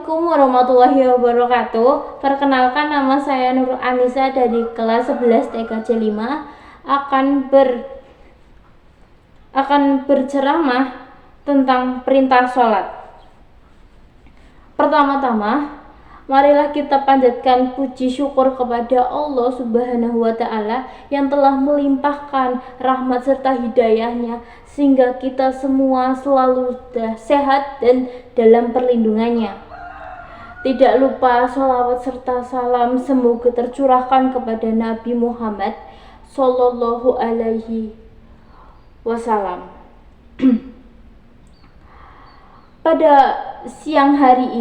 Assalamualaikum warahmatullahi wabarakatuh. Perkenalkan, nama saya Nur Anissa dari kelas 11 TKJ 5 akan berceramah tentang perintah sholat. Pertama-tama, marilah kita panjatkan puji syukur kepada Allah Subhanahu wa Ta'ala yang telah melimpahkan rahmat serta hidayahnya sehingga kita semua selalu sehat dan dalam perlindungannya. Tidak lupa sholawat serta salam semoga tercurahkan kepada Nabi Muhammad Sallallahu Alaihi Wasallam. Pada siang hari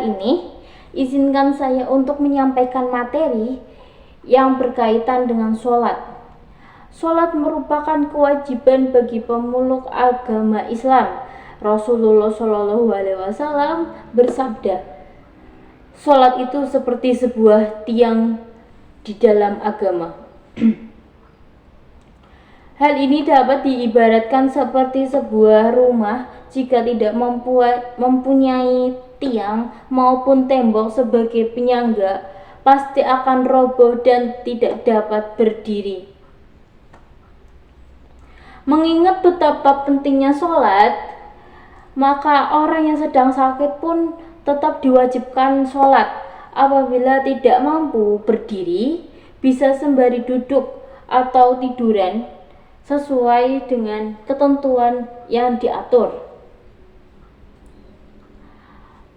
ini, izinkan saya untuk menyampaikan materi yang berkaitan dengan sholat. Sholat merupakan kewajiban bagi pemeluk agama Islam. Rasulullah Shallallahu Alaihi Wasallam bersabda, sholat itu seperti sebuah tiang di dalam agama. Hal ini dapat diibaratkan seperti sebuah rumah. Jika tidak mempunyai tiang maupun tembok sebagai penyangga, pasti akan roboh dan tidak dapat berdiri. Mengingat betapa pentingnya sholat, maka orang yang sedang sakit pun tetap diwajibkan sholat. Apabila tidak mampu berdiri, bisa sembari duduk atau tiduran sesuai dengan ketentuan yang diatur.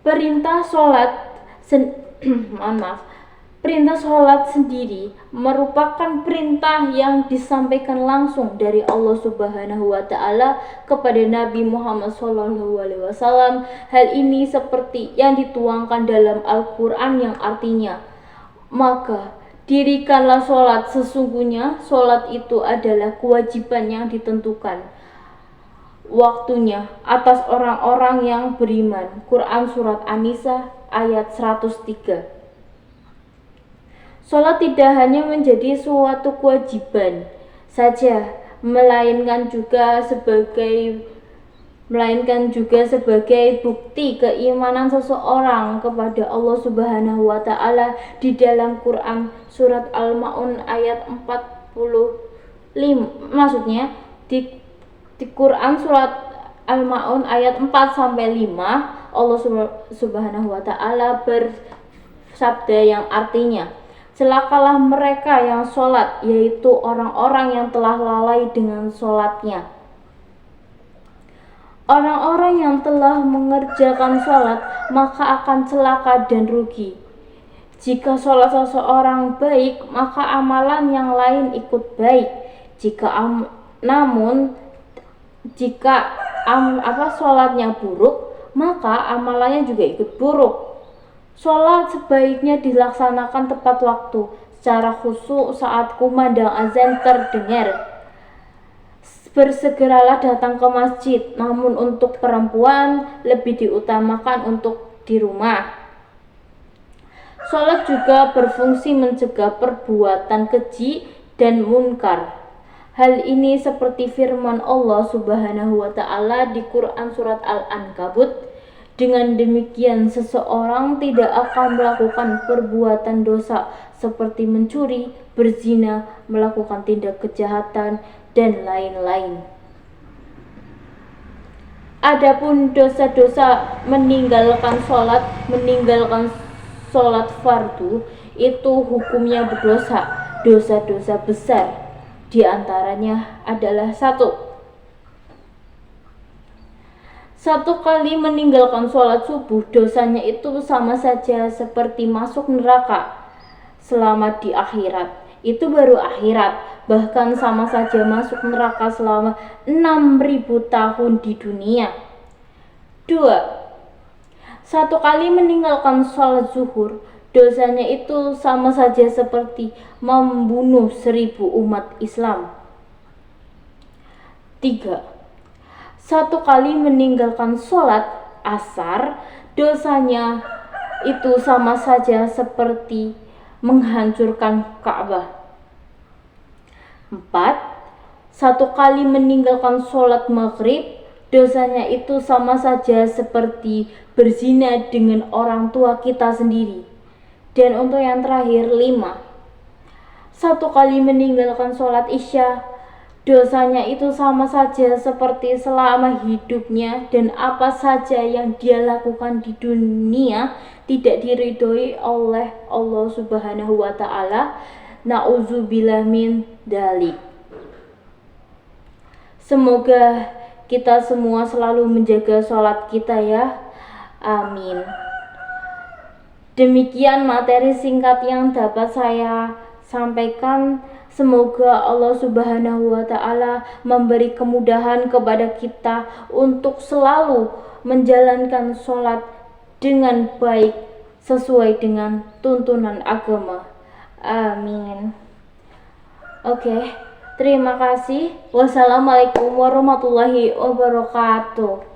Perintah sholat sendiri merupakan perintah yang disampaikan langsung dari Allah Subhanahu wa Ta'ala kepada Nabi Muhammad Sallallahu Alaihi Wasallam. Hal ini seperti yang dituangkan dalam Al-Quran yang artinya, maka dirikanlah sholat, sesungguhnya sholat itu adalah kewajiban yang ditentukan waktunya atas orang-orang yang beriman. Quran Surat An-Nisa ayat 103. Sholat tidak hanya menjadi suatu kewajiban saja, melainkan juga sebagai bukti keimanan seseorang kepada Allah Subhanahu wa Ta'ala. Di dalam Quran Surat Al-Ma'un ayat 45, maksudnya di Quran Surat Al-Ma'un ayat 4-5, Allah Subhanahu wa Ta'ala bersabda yang artinya, celakalah mereka yang sholat, yaitu orang-orang yang telah lalai dengan sholatnya. Orang-orang yang telah mengerjakan sholat maka akan celaka dan rugi. Jika sholat seseorang baik, maka amalan yang lain ikut baik. Jika sholatnya buruk, maka amalannya juga ikut buruk. Sholat sebaiknya dilaksanakan tepat waktu, secara khusyuk saat kumandang azan terdengar. Bersegeralah datang ke masjid, namun untuk perempuan lebih diutamakan untuk di rumah. Sholat juga berfungsi mencegah perbuatan keji dan munkar. Hal ini seperti firman Allah Subhanahu wa Ta'ala di Quran Surat Al-Ankabut, dengan demikian seseorang tidak akan melakukan perbuatan dosa seperti mencuri, berzina, melakukan tindak kejahatan, dan lain-lain. Adapun dosa-dosa meninggalkan sholat fardu, itu hukumnya berdosa. Dosa-dosa besar di antaranya adalah satu kali meninggalkan sholat subuh, dosanya itu sama saja seperti masuk neraka selama di akhirat. Itu baru akhirat, bahkan sama saja masuk neraka selama 6.000 tahun di dunia. 2. Satu kali meninggalkan sholat zuhur, dosanya itu sama saja seperti membunuh 1.000 umat Islam. 3. Satu kali meninggalkan sholat asar, dosanya itu sama saja seperti menghancurkan Ka'bah. 4. Satu kali meninggalkan sholat maghrib, dosanya itu sama saja seperti berzina dengan orang tua kita sendiri. Dan untuk yang terakhir 5, satu kali meninggalkan sholat isya, dosanya itu sama saja seperti selama hidupnya, dan apa saja yang dia lakukan di dunia tidak diridhoi oleh Allah Subhanahu wa Ta'ala. Na'udzubillah min dalik. Semoga kita semua selalu menjaga sholat kita ya. Amin. Demikian materi singkat yang dapat saya sampaikan. Semoga Allah Subhanahu wa Ta'ala memberi kemudahan kepada kita untuk selalu menjalankan sholat dengan baik sesuai dengan tuntunan agama. Amin. Oke, terima kasih. Wassalamualaikum warahmatullahi wabarakatuh.